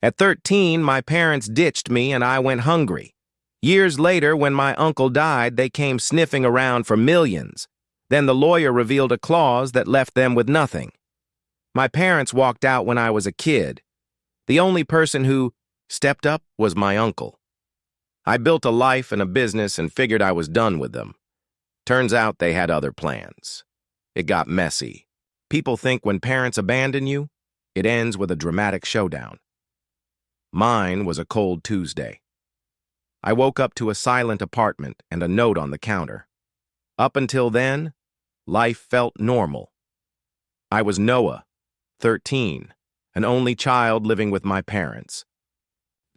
At 13, my parents ditched me and I went hungry. Years later, when my uncle died, they came sniffing around for millions. Then the lawyer revealed a clause that left them with nothing. My parents walked out when I was a kid. The only person who stepped up was my uncle. I built a life and a business and figured I was done with them. Turns out they had other plans. It got messy. People think when parents abandon you, it ends with a dramatic showdown. Mine was a cold Tuesday. I woke up to a silent apartment and a note on the counter. Up until then, life felt normal. I was Noah, 13, an only child living with my parents.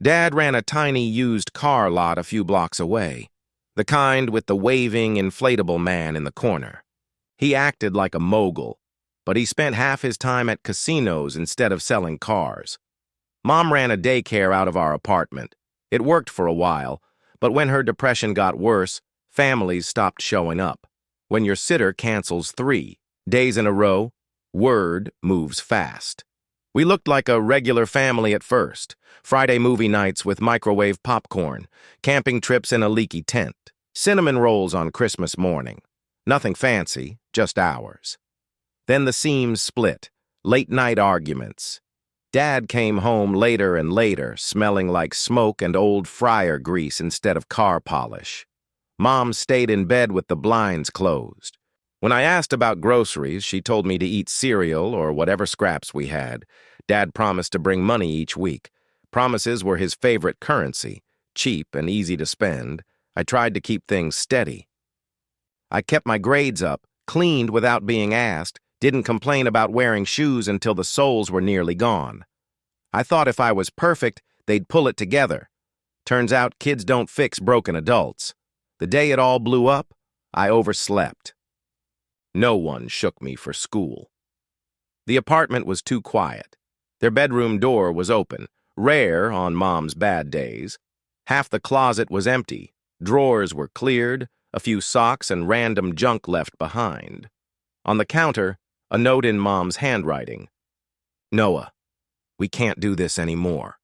Dad ran a tiny used car lot a few blocks away, the kind with the waving inflatable man in the corner. He acted like a mogul, but he spent half his time at casinos instead of selling cars. Mom ran a daycare out of our apartment. It worked for a while, but when her depression got worse, families stopped showing up. When your sitter cancels 3 days in a row, word moves fast. We looked like a regular family at first. Friday movie nights with microwave popcorn, camping trips in a leaky tent, cinnamon rolls on Christmas morning. Nothing fancy, just ours. Then the seams split, late-night arguments. Dad came home later and later, smelling like smoke and old fryer grease instead of car polish. Mom stayed in bed with the blinds closed. When I asked about groceries, she told me to eat cereal or whatever scraps we had. Dad promised to bring money each week. Promises were his favorite currency, cheap and easy to spend. I tried to keep things steady. I kept my grades up, cleaned without being asked, didn't complain about wearing shoes until the soles were nearly gone. I thought if I was perfect, they'd pull it together. Turns out kids don't fix broken adults. The day it all blew up, I overslept. No one shook me for school. The apartment was too quiet. Their bedroom door was open, rare on Mom's bad days. Half the closet was empty. Drawers were cleared, a few socks and random junk left behind. On the counter, a note in Mom's handwriting. Noah, we can't do this anymore.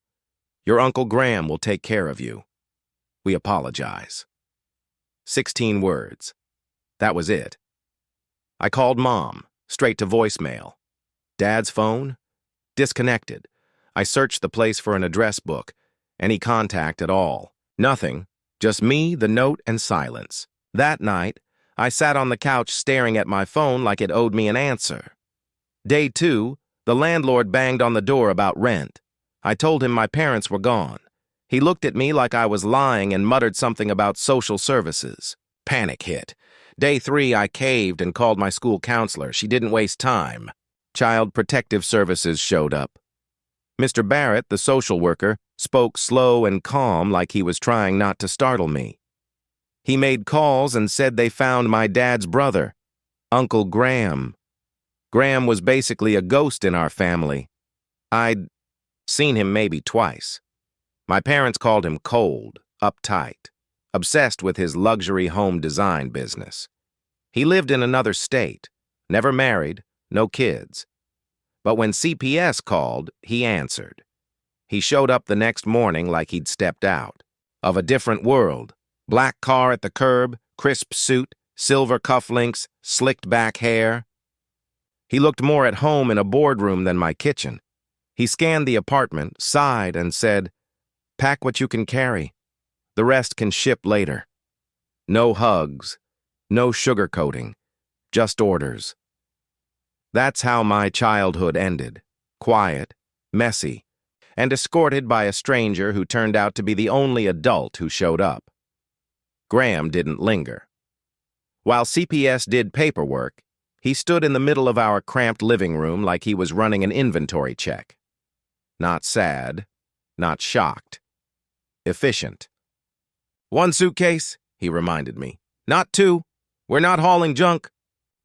Your Uncle Graham will take care of you. We apologize. 16 words. That was it. I called Mom, straight to voicemail. Dad's phone? Disconnected. I searched the place for an address book. Any contact at all. Nothing. Just me, the note, and silence. That night, I sat on the couch staring at my phone like it owed me an answer. Day 2, the landlord banged on the door about rent. I told him my parents were gone. He looked at me like I was lying and muttered something about social services. Panic hit. Day 3, I caved and called my school counselor. She didn't waste time. Child Protective Services showed up. Mr. Barrett, the social worker, spoke slow and calm like he was trying not to startle me. He made calls and said they found my dad's brother, Uncle Graham. Graham was basically a ghost in our family. I'd seen him maybe twice. My parents called him cold, uptight, obsessed with his luxury home design business. He lived in another state, never married, no kids. But when CPS called, he answered. He showed up the next morning like he'd stepped out of a different world. Black car at the curb, crisp suit, silver cufflinks, slicked back hair. He looked more at home in a boardroom than my kitchen. He scanned the apartment, sighed, and said, "Pack what you can carry. The rest can ship later." No hugs, no sugarcoating, just orders. That's how my childhood ended. Quiet, messy, and escorted by a stranger who turned out to be the only adult who showed up. Graham didn't linger. While CPS did paperwork, he stood in the middle of our cramped living room like he was running an inventory check. Not sad, not shocked. Efficient. "1 suitcase," he reminded me. "Not 2. We're not hauling junk."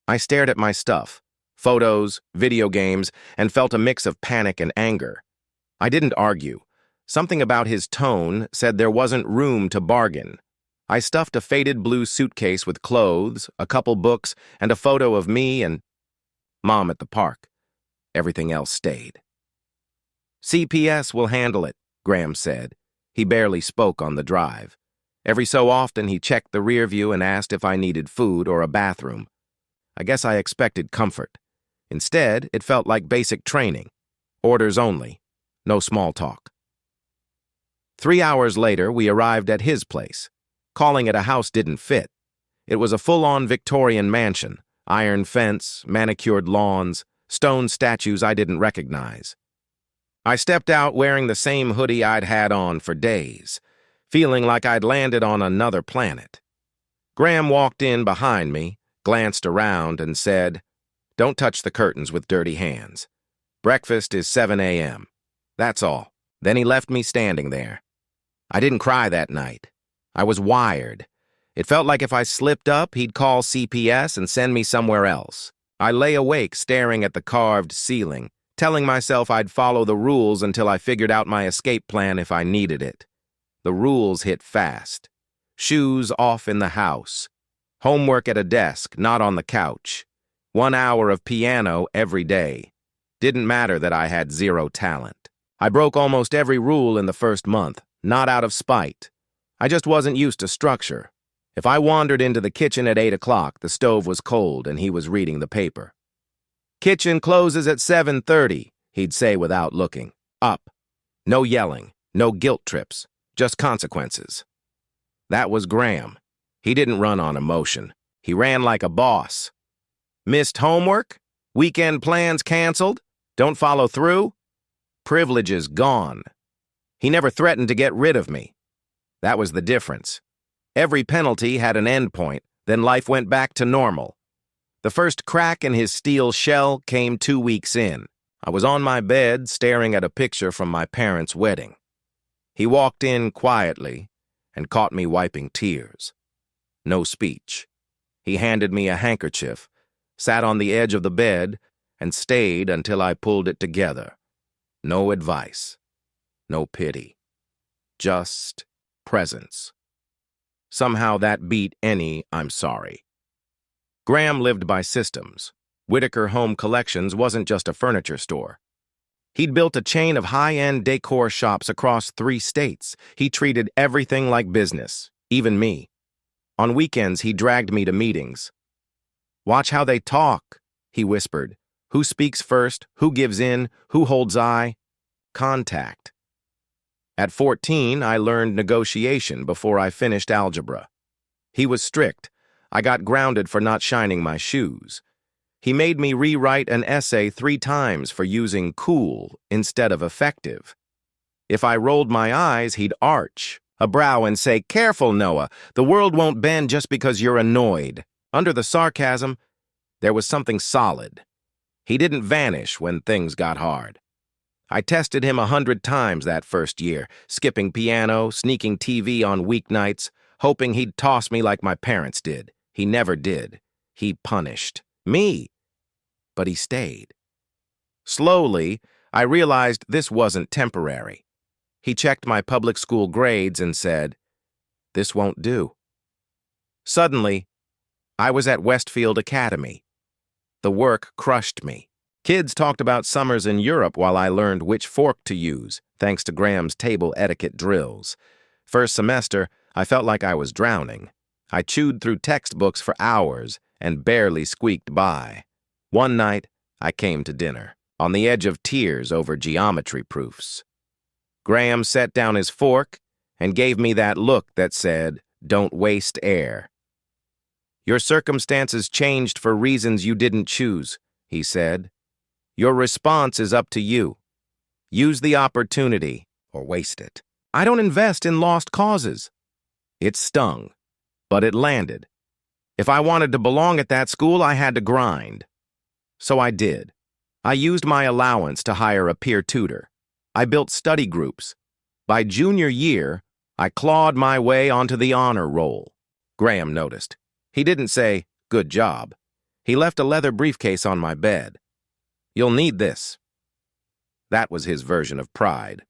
I stared at my stuff, photos, video games, and felt a mix of panic and anger. I didn't argue. Something about his tone said there wasn't room to bargain. I stuffed a faded blue suitcase with clothes, a couple books, and a photo of me and Mom at the park. Everything else stayed. CPS will handle it, Graham said. He barely spoke on the drive. Every so often he checked the rear view and asked if I needed food or a bathroom. I guess I expected comfort. Instead, it felt like basic training. Orders only. No small talk. 3 hours later, we arrived at his place. Calling it a house didn't fit. It was a full-on Victorian mansion. Iron fence, manicured lawns, stone statues I didn't recognize. I stepped out wearing the same hoodie I'd had on for days, feeling like I'd landed on another planet. Graham walked in behind me, glanced around, and said, "Don't touch the curtains with dirty hands. Breakfast is 7 a.m. That's all." Then he left me standing there. I didn't cry that night. I was wired. It felt like if I slipped up, he'd call CPS and send me somewhere else. I lay awake staring at the carved ceiling, telling myself I'd follow the rules until I figured out my escape plan if I needed it. The rules hit fast. Shoes off in the house. Homework at a desk, not on the couch. 1 hour of piano every day. Didn't matter that I had zero talent. I broke almost every rule in the first month, not out of spite. I just wasn't used to structure. If I wandered into the kitchen at 8 o'clock, the stove was cold and he was reading the paper. "Kitchen closes at 7:30, he'd say without looking. Up. No yelling, no guilt trips, just consequences. That was Graham. He didn't run on emotion. He ran like a boss. Missed homework? Weekend plans canceled? Don't follow through? Privileges gone. He never threatened to get rid of me. That was the difference. Every penalty had an end point, then life went back to normal. The first crack in his steel shell came 2 weeks in. I was on my bed staring at a picture from my parents' wedding. He walked in quietly and caught me wiping tears. No speech. He handed me a handkerchief, sat on the edge of the bed, and stayed until I pulled it together. No advice. No pity. Just presence. Somehow that beat any "I'm sorry." Graham lived by systems. Whitaker Home Collections wasn't just a furniture store. He'd built a chain of high-end decor shops across 3 states. He treated everything like business, even me. On weekends, he dragged me to meetings. "Watch how they talk," he whispered. "Who speaks first? Who gives in? Who holds eye? Contact." At 14, I learned negotiation before I finished algebra. He was strict. I got grounded for not shining my shoes. He made me rewrite an essay 3 times for using cool instead of effective. If I rolled my eyes, he'd arch a brow and say, "Careful, Noah. The world won't bend just because you're annoyed." Under the sarcasm, there was something solid. He didn't vanish when things got hard. I tested him 100 times that first year, skipping piano, sneaking TV on weeknights, hoping he'd toss me like my parents did. He never did. He punished me. But he stayed. Slowly, I realized this wasn't temporary. He checked my public school grades and said, "This won't do." Suddenly, I was at Westfield Academy. The work crushed me. Kids talked about summers in Europe while I learned which fork to use, thanks to Graham's table etiquette drills. First semester, I felt like I was drowning. I chewed through textbooks for hours and barely squeaked by. One night, I came to dinner, on the edge of tears over geometry proofs. Graham set down his fork and gave me that look that said, "Don't waste air." "Your circumstances changed for reasons you didn't choose," he said. "Your response is up to you. Use the opportunity or waste it." I don't invest in lost causes. It stung, but it landed. If I wanted to belong at that school, I had to grind. So I did. I used my allowance to hire a peer tutor. I built study groups. By junior year, I clawed my way onto the honor roll. Graham noticed. He didn't say, "Good job." He left a leather briefcase on my bed. "You'll need this." That was his version of pride.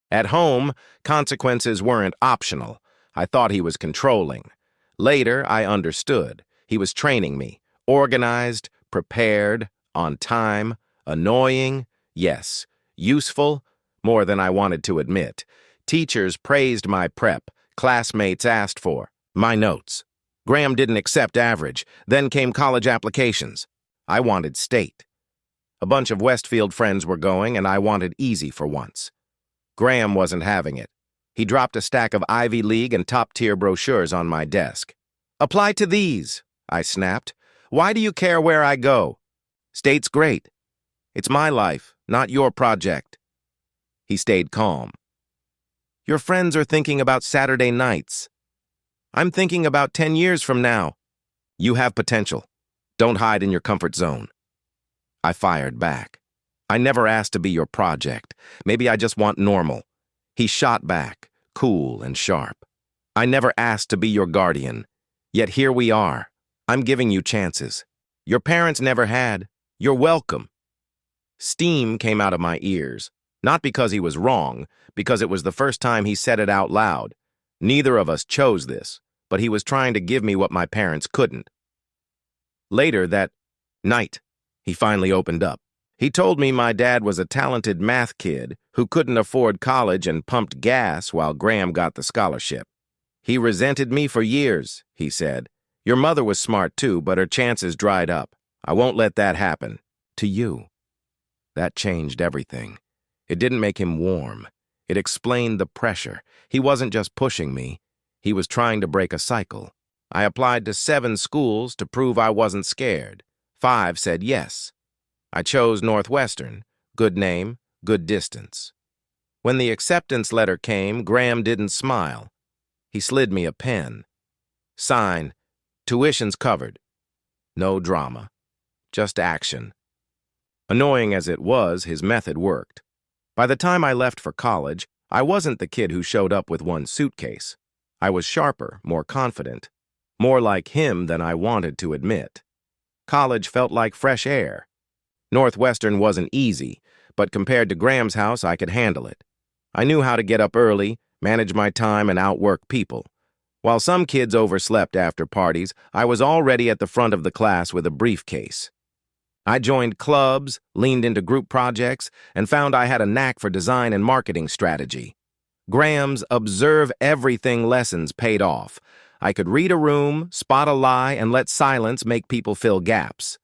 At home, consequences weren't optional. I thought he was controlling. Later, I understood. He was training me. Organized, prepared, on time, annoying, yes. Useful, more than I wanted to admit. Teachers praised my prep. Classmates asked for my notes. Graham didn't accept average. Then came college applications. I wanted state. A bunch of Westfield friends were going, and I wanted easy for once. Graham wasn't having it. He dropped a stack of Ivy League and top-tier brochures on my desk. "Apply to these," I snapped. "Why do you care where I go? State's great. It's my life, not your project." He stayed calm. "Your friends are thinking about Saturday nights. I'm thinking about 10 years from now. You have potential. Don't hide in your comfort zone." I fired back. "I never asked to be your project. Maybe I just want normal." He shot back, cool and sharp. "I never asked to be your guardian. Yet here we are. I'm giving you chances. Your parents never had. You're welcome." Steam came out of my ears, not because he was wrong, because it was the first time he said it out loud. Neither of us chose this, but he was trying to give me what my parents couldn't. Later that night, he finally opened up. He told me my dad was a talented math kid who couldn't afford college and pumped gas while Graham got the scholarship. "He resented me for years," he said. "Your mother was smart too, but her chances dried up. I won't let that happen. To you." That changed everything. It didn't make him warm. It explained the pressure. He wasn't just pushing me. He was trying to break a cycle. I applied to 7 schools to prove I wasn't scared. 5 said yes. I chose Northwestern. Good name, good distance. When the acceptance letter came, Graham didn't smile. He slid me a pen. Sign, "Tuition's covered." No drama, just action. Annoying as it was, his method worked. By the time I left for college, I wasn't the kid who showed up with one suitcase. I was sharper, more confident, more like him than I wanted to admit. College felt like fresh air. Northwestern wasn't easy, but compared to Graham's house, I could handle it. I knew how to get up early, manage my time, and outwork people. While some kids overslept after parties, I was already at the front of the class with a briefcase. I joined clubs, leaned into group projects, and found I had a knack for design and marketing strategy. Graham's observe everything lessons paid off. I could read a room, spot a lie, and let silence make people fill gaps.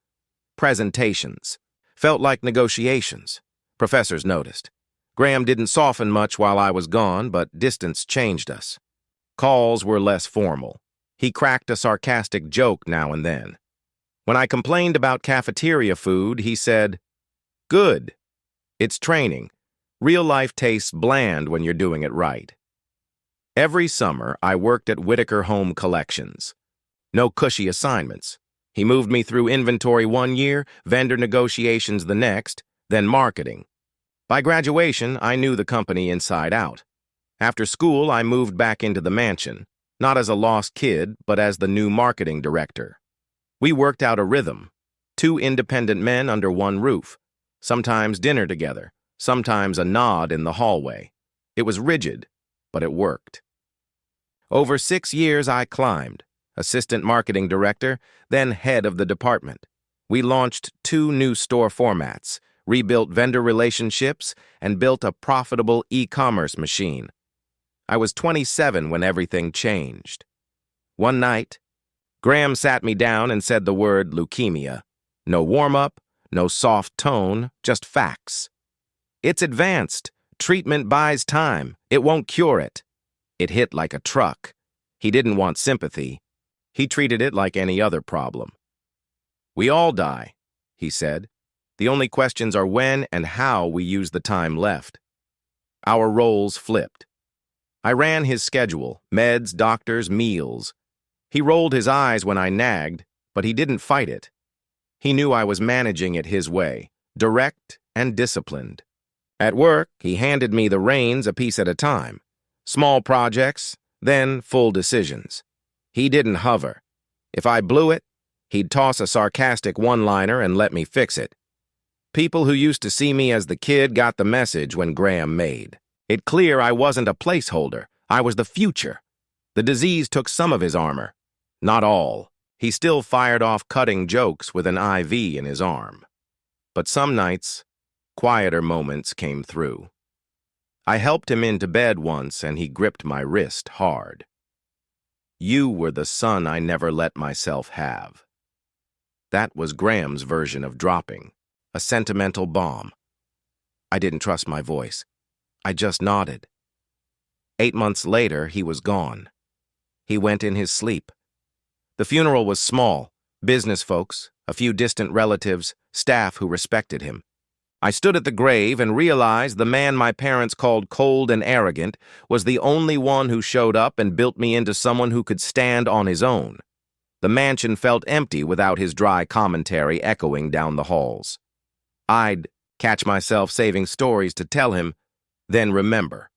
Presentations felt like negotiations. Professors noticed. Graham didn't soften much while I was gone, but distance changed us. Calls were less formal. He cracked a sarcastic joke now and then. When I complained about cafeteria food, he said, "Good. It's training. Real life tastes bland when you're doing it right." Every summer, I worked at Whitaker Home Collections. No cushy assignments. He moved me through inventory 1 year, vendor negotiations the next, then marketing. By graduation, I knew the company inside out. After school, I moved back into the mansion, not as a lost kid, but as the new marketing director. We worked out a rhythm, 2 independent men under one roof, sometimes dinner together, sometimes a nod in the hallway. It was rigid, but it worked. Over 6 years, I climbed, assistant marketing director, then head of the department. We launched 2 new store formats, rebuilt vendor relationships, and built a profitable e-commerce machine. I was 27 when everything changed. One night, Graham sat me down and said the word leukemia. No warm-up, no soft tone, just facts. "It's advanced. Treatment buys time. It won't cure it." It hit like a truck. He didn't want sympathy. He treated it like any other problem. "We all die," he said. "The only questions are when and how we use the time left." Our roles flipped. I ran his schedule, meds, doctors, meals. He rolled his eyes when I nagged, but he didn't fight it. He knew I was managing it his way, direct and disciplined. At work, he handed me the reins a piece at a time. Small projects, then full decisions. He didn't hover. If I blew it, he'd toss a sarcastic one-liner and let me fix it. People who used to see me as the kid got the message when Graham made it clear I wasn't a placeholder. I was the future. The disease took some of his armor. Not all. He still fired off cutting jokes with an IV in his arm. But some nights, quieter moments came through. I helped him into bed once, and he gripped my wrist hard. You were the son I never let myself have. That was Graham's version of dropping, a sentimental bomb. I didn't trust my voice. I just nodded. 8 months later, he was gone. He went in his sleep. The funeral was small, business folks, a few distant relatives, staff who respected him. I stood at the grave and realized the man my parents called cold and arrogant was the only one who showed up and built me into someone who could stand on his own. The mansion felt empty without his dry commentary echoing down the halls. I'd catch myself saving stories to tell him, then remember.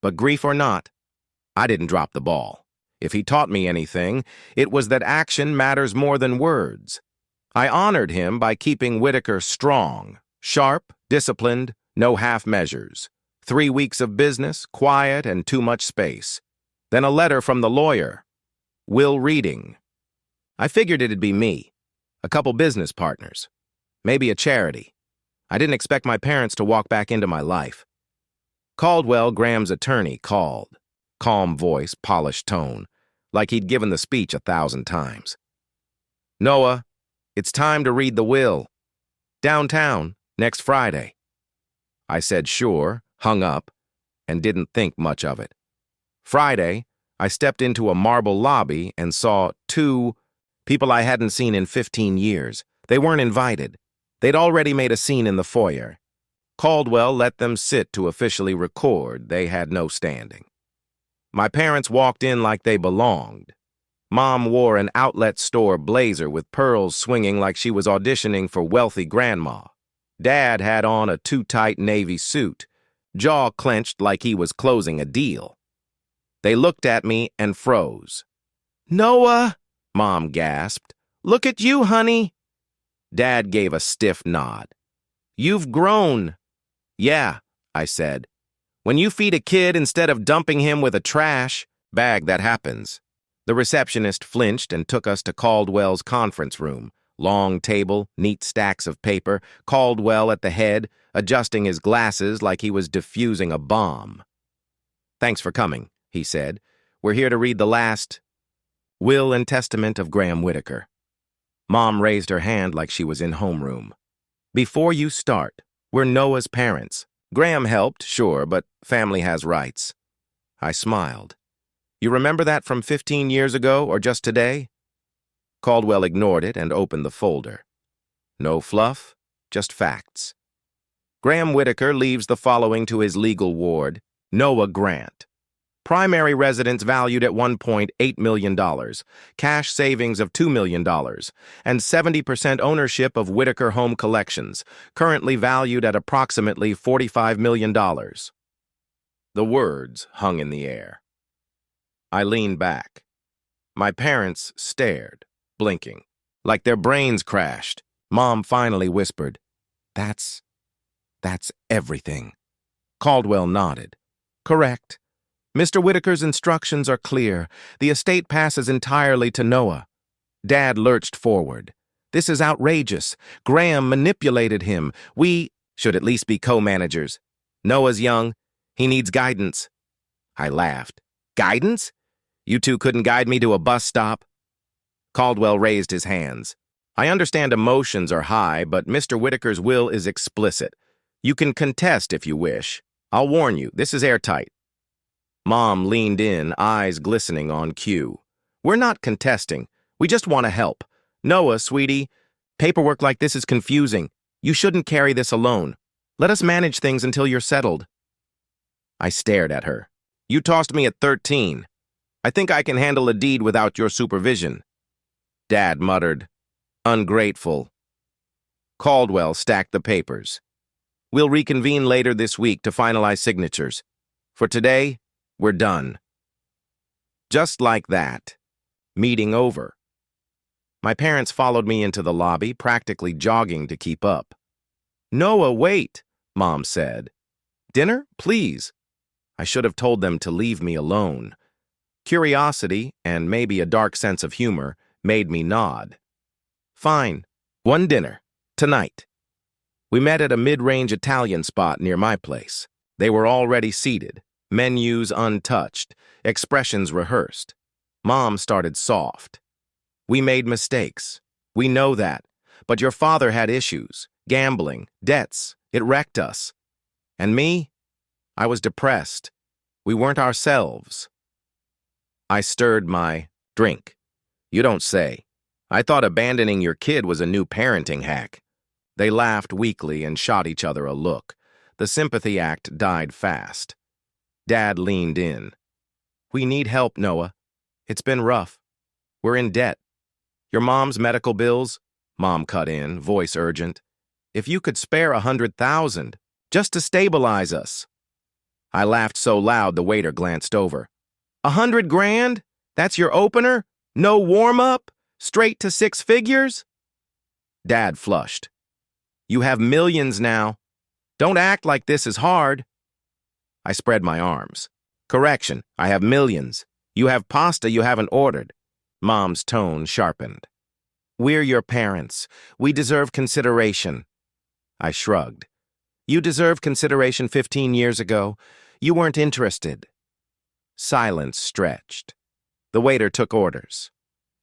But grief or not, I didn't drop the ball. If he taught me anything, it was that action matters more than words. I honored him by keeping Whitaker strong, sharp, disciplined, no half measures. 3 weeks of business, quiet, and too much space. Then a letter from the lawyer. Will reading. I figured it'd be me, a couple business partners, maybe a charity. I didn't expect my parents to walk back into my life. Caldwell, Graham's attorney, called. Calm voice, polished tone, like he'd given the speech 1,000 times. Noah, it's time to read the will. Downtown, next Friday. I said sure, hung up, and didn't think much of it. Friday, I stepped into a marble lobby and saw 2 people I hadn't seen in 15 years. They weren't invited. They'd already made a scene in the foyer. Caldwell let them sit to officially record. They had no standing. My parents walked in like they belonged. Mom wore an outlet store blazer with pearls swinging like she was auditioning for wealthy grandma. Dad had on a too-tight navy suit, jaw clenched like he was closing a deal. They looked at me and froze. Noah, Mom gasped. Look at you, honey. Dad gave a stiff nod. You've grown. Yeah, I said. When you feed a kid instead of dumping him with a trash bag, that happens. The receptionist flinched and took us to Caldwell's conference room. Long table, neat stacks of paper, Caldwell at the head, adjusting his glasses like he was defusing a bomb. Thanks for coming, he said. We're here to read the last will and testament of Graham Whitaker. Mom raised her hand like she was in homeroom. Before you start, we're Noah's parents. Graham helped, sure, but family has rights. I smiled. You remember that from 15 years ago or just today? Caldwell ignored it and opened the folder. No fluff, just facts. Graham Whitaker leaves the following to his legal ward: Noah Grant. Primary residence valued at $1.8 million, cash savings of $2 million, and 70% ownership of Whitaker Home Collections, currently valued at approximately $45 million. The words hung in the air. I leaned back. My parents stared, blinking, like their brains crashed. Mom finally whispered, That's everything. Caldwell nodded. Correct. Mr. Whitaker's instructions are clear. The estate passes entirely to Noah. Dad lurched forward. This is outrageous. Graham manipulated him. We should at least be co-managers. Noah's young. He needs guidance. I laughed. Guidance? You two couldn't guide me to a bus stop? Caldwell raised his hands. I understand emotions are high, but Mr. Whitaker's will is explicit. You can contest if you wish. I'll warn you, this is airtight. Mom leaned in, eyes glistening on cue. We're not contesting. We just want to help. Noah, sweetie, paperwork like this is confusing. You shouldn't carry this alone. Let us manage things until you're settled. I stared at her. You tossed me at 13. I think I can handle a deed without your supervision. Dad muttered, ungrateful. Caldwell stacked the papers. We'll reconvene later this week to finalize signatures. For today, we're done. Just like that. Meeting over. My parents followed me into the lobby, practically jogging to keep up. Noah, wait, Mom said. Dinner, please. I should have told them to leave me alone. Curiosity, and maybe a dark sense of humor, made me nod. Fine. One dinner. Tonight. We met at a mid-range Italian spot near my place. They were already seated, menus untouched, expressions rehearsed. Mom started soft. We made mistakes. We know that. But your father had issues, gambling, debts. It wrecked us. And me? I was depressed. We weren't ourselves. I stirred my drink. You don't say. I thought abandoning your kid was a new parenting hack. They laughed weakly and shot each other a look. The sympathy act died fast. Dad leaned in. We need help, Noah. It's been rough. We're in debt. Your mom's medical bills? Mom cut in, voice urgent. If you could spare $100,000, just to stabilize us. I laughed so loud the waiter glanced over. $100,000? That's your opener? No warm-up? Straight to six figures? Dad flushed. You have millions now. Don't act like this is hard. I spread my arms. Correction, I have millions. You have pasta you haven't ordered. Mom's tone sharpened. We're your parents. We deserve consideration. I shrugged. You deserved consideration 15 years ago. You weren't interested. Silence stretched. The waiter took orders.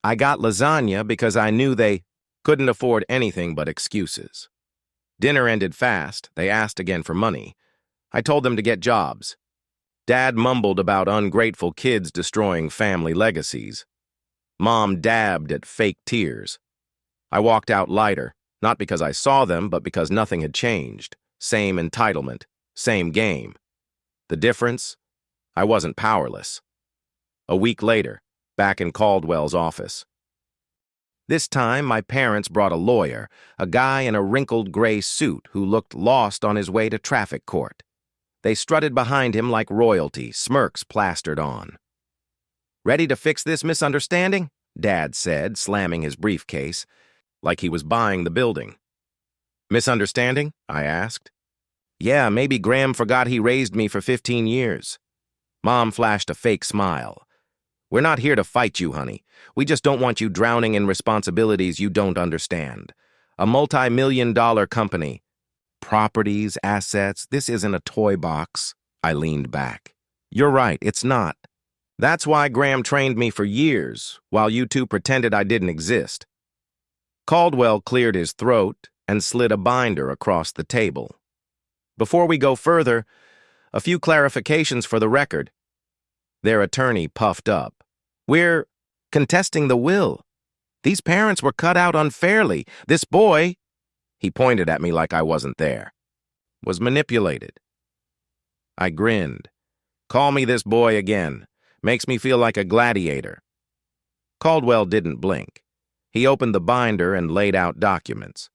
I got lasagna because I knew they couldn't afford anything but excuses. Dinner ended fast. They asked again for money. I told them to get jobs. Dad mumbled about ungrateful kids destroying family legacies. Mom dabbed at fake tears. I walked out lighter, not because I saw them, but because nothing had changed. Same entitlement, same game. The difference? I wasn't powerless. A week later, back in Caldwell's office. This time, my parents brought a lawyer, a guy in a wrinkled gray suit who looked lost on his way to traffic court. They strutted behind him like royalty, smirks plastered on. Ready to fix this misunderstanding? Dad said, slamming his briefcase, like he was buying the building. Misunderstanding? I asked. Yeah, maybe Graham forgot he raised me for 15 years. Mom flashed a fake smile. We're not here to fight you, honey. We just don't want you drowning in responsibilities you don't understand. A multi-million-dollar company. Properties, assets, this isn't a toy box. I leaned back. You're right, it's not. That's why Graham trained me for years, while you two pretended I didn't exist. Caldwell cleared his throat and slid a binder across the table. Before we go further, a few clarifications for the record. Their attorney puffed up. We're contesting the will. These parents were cut out unfairly. This boy, he pointed at me like I wasn't there, was manipulated. I grinned. Call me this boy again. Makes me feel like a gladiator. Caldwell didn't blink. He opened the binder and laid out documents.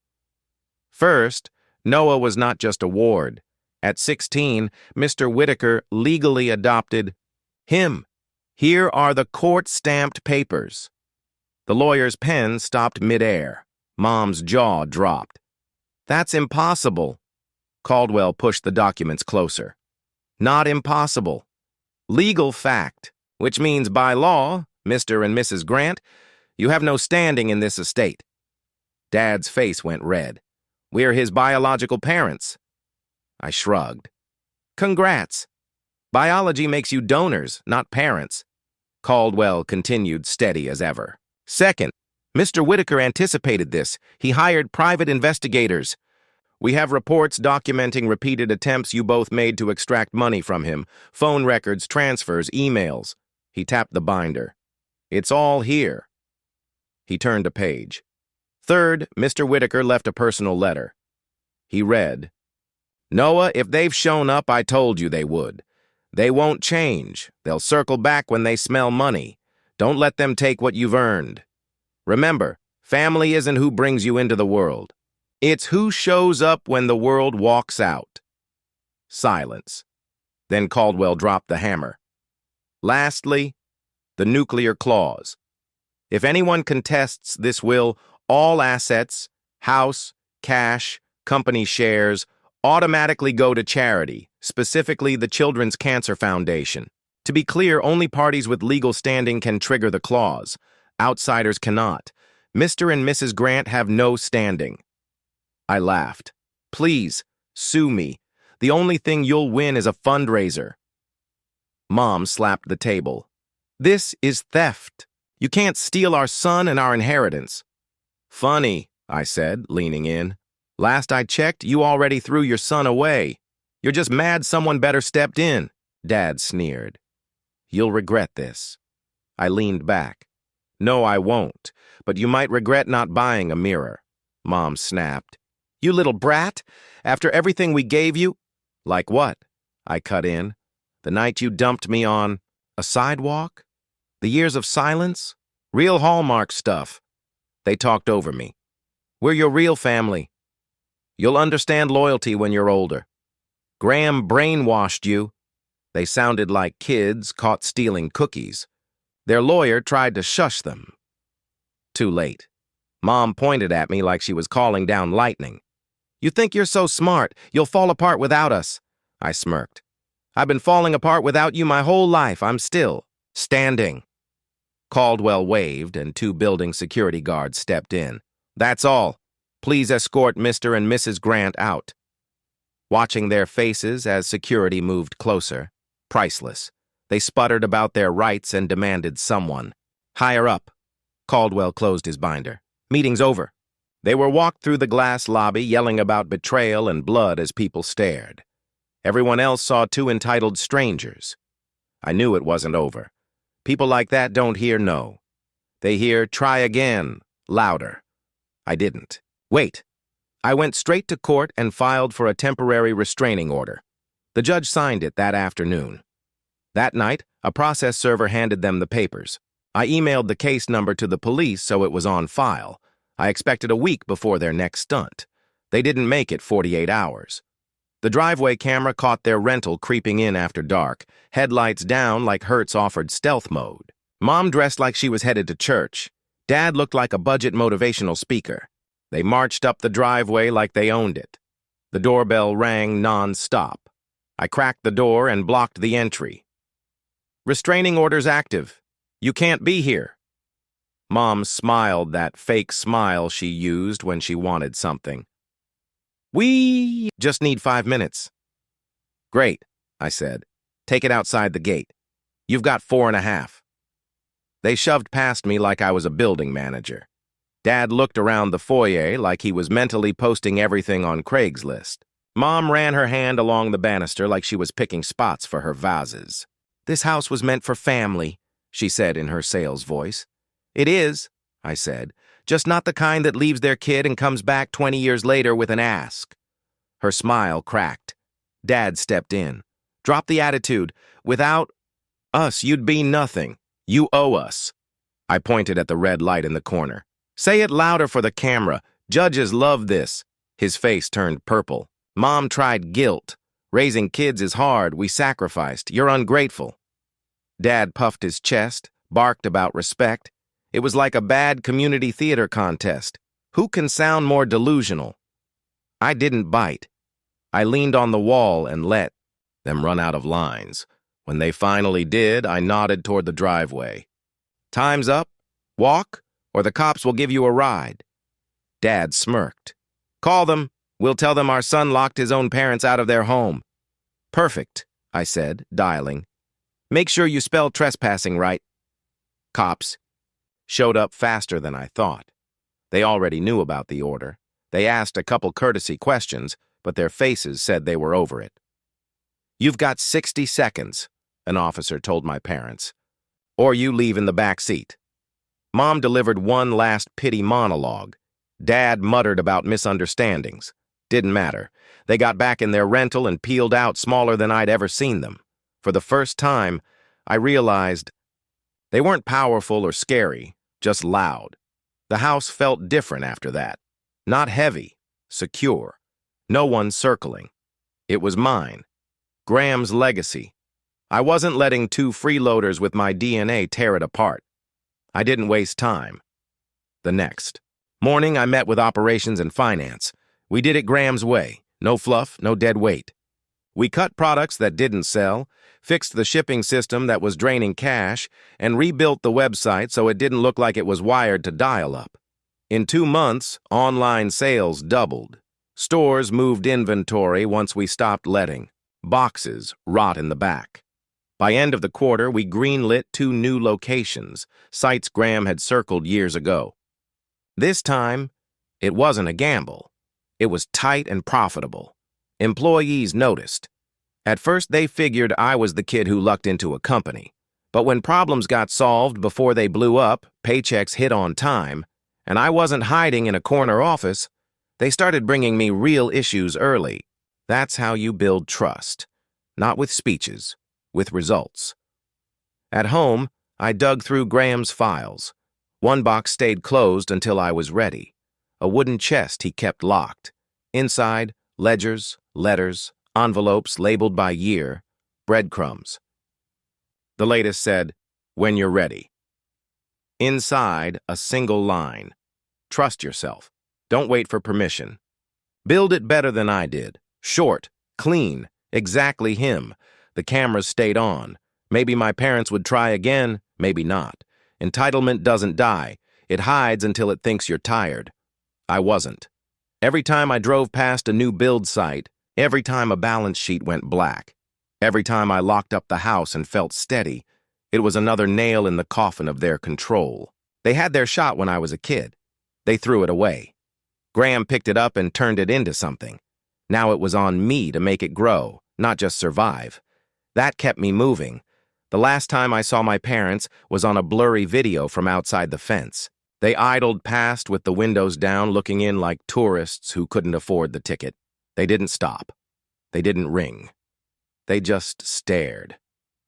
First, Noah was not just a ward. At 16, Mr. Whitaker legally adopted him. Here are the court-stamped papers. The lawyer's pen stopped midair. Mom's jaw dropped. That's impossible. Caldwell pushed the documents closer. Not impossible. Legal fact, which means by law, Mr. and Mrs. Grant, you have no standing in this estate. Dad's face went red. We're his biological parents. I shrugged. Congrats. Biology makes you donors, not parents. Caldwell continued steady as ever. Second, Mr. Whitaker anticipated this. He hired private investigators. We have reports documenting repeated attempts you both made to extract money from him. Phone records, transfers, emails. He tapped the binder. It's all here. He turned a page. Third, Mr. Whitaker left a personal letter. He read, Noah, if they've shown up, I told you they would. They won't change. They'll circle back when they smell money. Don't let them take what you've earned. Remember, family isn't who brings you into the world. It's who shows up when the world walks out. Silence. Then Caldwell dropped the hammer. Lastly, the nuclear clause. If anyone contests this will, all assets, house, cash, company shares, automatically go to charity, specifically the Children's Cancer Foundation. To be clear, only parties with legal standing can trigger the clause. Outsiders cannot. Mr. and Mrs. Grant have no standing. I laughed. Please, sue me. The only thing you'll win is a fundraiser. Mom slapped the table. This is theft. You can't steal our son and our inheritance. Funny, I said, leaning in. Last I checked, you already threw your son away. You're just mad someone better stepped in, Dad sneered. You'll regret this. I leaned back. No, I won't, but you might regret not buying a mirror, Mom snapped. You little brat, after everything we gave you? Like what? I cut in. The night you dumped me on a sidewalk? The years of silence? Real Hallmark stuff. They talked over me. We're your real family. You'll understand loyalty when you're older. Graham brainwashed you. They sounded like kids caught stealing cookies. Their lawyer tried to shush them. Too late. Mom pointed at me like she was calling down lightning. You think you're so smart, you'll fall apart without us. I smirked. I've been falling apart without you my whole life. I'm still standing. Caldwell waved, and 2 building security guards stepped in. That's all. Please escort Mr. and Mrs. Grant out. Watching their faces as security moved closer, priceless. They sputtered about their rights and demanded someone. Higher up. Caldwell closed his binder. Meeting's over. They were walked through the glass lobby, yelling about betrayal and blood as people stared. Everyone else saw 2 entitled strangers. I knew it wasn't over. People like that don't hear no. They hear try again, louder. I didn't. Wait. I went straight to court and filed for a temporary restraining order. The judge signed it that afternoon. That night, a process server handed them the papers. I emailed the case number to the police so it was on file. I expected a week before their next stunt. They didn't make it 48 hours. The driveway camera caught their rental creeping in after dark, headlights down like Hertz offered stealth mode. Mom dressed like she was headed to church. Dad looked like a budget motivational speaker. They marched up the driveway like they owned it. The doorbell rang non-stop. I cracked the door and blocked the entry. Restraining orders active. You can't be here. Mom smiled that fake smile she used when she wanted something. We just need 5 minutes. Great, I said. Take it outside the gate. You've got 4.5. They shoved past me like I was a building manager. Dad looked around the foyer like he was mentally posting everything on Craigslist. Mom ran her hand along the banister like she was picking spots for her vases. This house was meant for family, she said in her sales voice. It is, I said, just not the kind that leaves their kid and comes back 20 years later with an ask. Her smile cracked. Dad stepped in. Drop the attitude. Without us, you'd be nothing. You owe us. I pointed at the red light in the corner. Say it louder for the camera. Judges love this. His face turned purple. Mom tried guilt. Raising kids is hard. We sacrificed. You're ungrateful. Dad puffed his chest, barked about respect. It was like a bad community theater contest. Who can sound more delusional? I didn't bite. I leaned on the wall and let them run out of lines. When they finally did, I nodded toward the driveway. Time's up. Walk, or the cops will give you a ride. Dad smirked. Call them. We'll tell them our son locked his own parents out of their home. Perfect, I said, dialing. Make sure you spell trespassing right. Cops showed up faster than I thought. They already knew about the order. They asked a couple courtesy questions, but their faces said they were over it. You've got 60 seconds, an officer told my parents, or you leave in the back seat. Mom delivered one last pity monologue. Dad muttered about misunderstandings. Didn't matter. They got back in their rental and peeled out smaller than I'd ever seen them. For the first time, I realized they weren't powerful or scary, just loud. The house felt different after that. Not heavy, secure. No one circling. It was mine. Graham's legacy. I wasn't letting 2 freeloaders with my DNA tear it apart. I didn't waste time. The next morning, I met with operations and finance. We did it Graham's way. No fluff, no dead weight. We cut products that didn't sell, fixed the shipping system that was draining cash, and rebuilt the website so it didn't look like it was wired to dial-up. In 2 months, online sales doubled. Stores moved inventory once we stopped letting. Boxes rot in the back. By end of the quarter, we greenlit 2 new locations, sites Graham had circled years ago. This time, it wasn't a gamble. It was tight and profitable. Employees noticed. At first, they figured I was the kid who lucked into a company. But when problems got solved before they blew up, paychecks hit on time, and I wasn't hiding in a corner office, they started bringing me real issues early. That's how you build trust. Not with speeches, with results. At home, I dug through Graham's files. One box stayed closed until I was ready. A wooden chest he kept locked. Inside, ledgers, letters, envelopes labeled by year, breadcrumbs. The latest said, "When you're ready." Inside, a single line. Trust yourself. Don't wait for permission. Build it better than I did. Short, clean, exactly him. The cameras stayed on. Maybe my parents would try again, maybe not. Entitlement doesn't die. It hides until it thinks you're tired. I wasn't. Every time I drove past a new build site, every time a balance sheet went black, every time I locked up the house and felt steady, it was another nail in the coffin of their control. They had their shot when I was a kid. They threw it away. Graham picked it up and turned it into something. Now it was on me to make it grow, not just survive. That kept me moving. The last time I saw my parents was on a blurry video from outside the fence. They idled past with the windows down, looking in like tourists who couldn't afford the ticket. They didn't stop. They didn't ring. They just stared,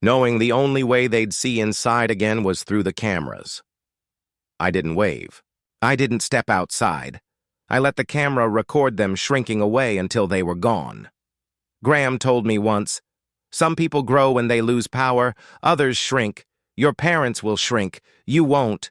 knowing the only way they'd see inside again was through the cameras. I didn't wave. I didn't step outside. I let the camera record them shrinking away until they were gone. Graham told me once, "Some people grow when they lose power, others shrink. Your parents will shrink. You won't."